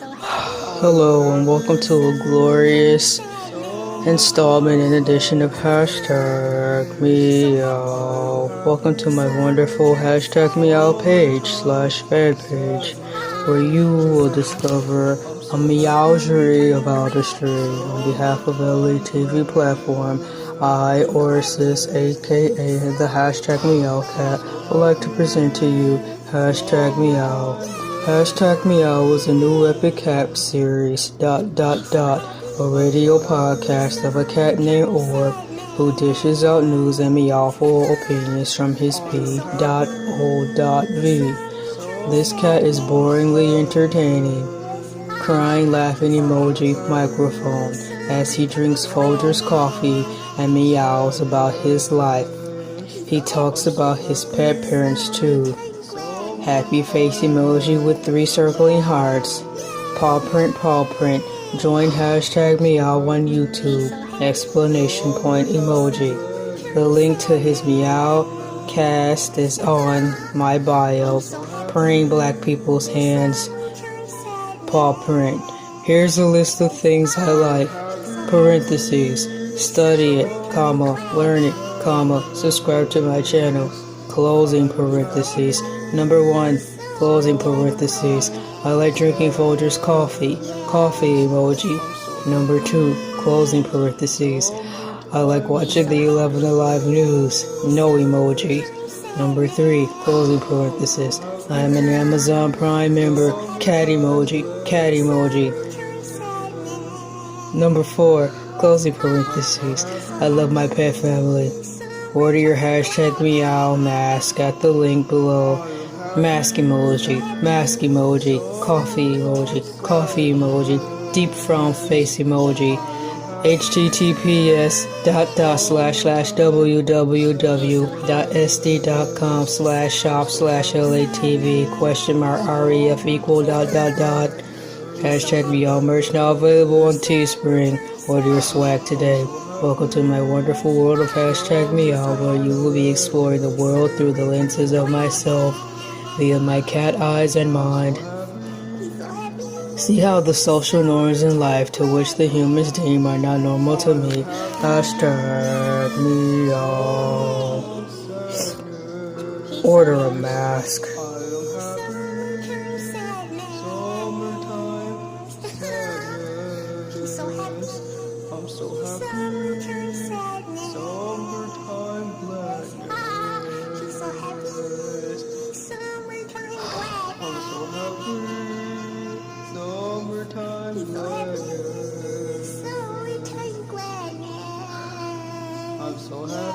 Hello and welcome to a glorious installment and edition of Hashtag Meow. Welcome to my wonderful Hashtag Meow page / fan page, where you will discover a meowsery of artistry. On behalf of elaytv platform, I, Orsis, aka the Hashtag Meow Cat, would like to present to you Hashtag Meow. Hashtag Meow is a new epic cat series, a radio podcast of a cat named Orb who dishes out news and meowful opinions from his p.o.v. This cat is boringly entertaining, crying laughing emoji microphone as he drinks Folgers Coffee and meows about his life. He talks about his pet parents too. Happy face emoji with 3 circling hearts. Paw print. Join Hashtag Meow on YouTube. Exclamation point emoji. The link to his meow-cast is on my bio. Praying black people's hands. Paw print. Here's a list of things I like. Parentheses. Study it, comma, learn it, comma, subscribe to my channel. Closing parentheses. Number 1, closing parentheses. I like drinking Folgers coffee emoji. Number 2, closing parentheses. I like watching the 11 Alive news, no emoji. Number 3, closing parentheses. I am an Amazon Prime member, cat emoji. Number 4, closing parentheses. I love my pet family. Order your Hashtag Meow mask at the link below. Mask emoji, coffee emoji, deep frown face emoji. https://www.sd.com/shop/elaytv ? ref =.. Hashtag Meow merch now available on Teespring. Order your swag today. Welcome to my wonderful world of Hashtag Meow, where you will be exploring the world through the lenses of myself, via my cat eyes and mind. See how the social norms in life to which the humans deem are not normal to me. Hashtag Meow. Order a mask. I'm so happy. Summertime gladness. I'm so happy. Summertime gladness. I'm so happy.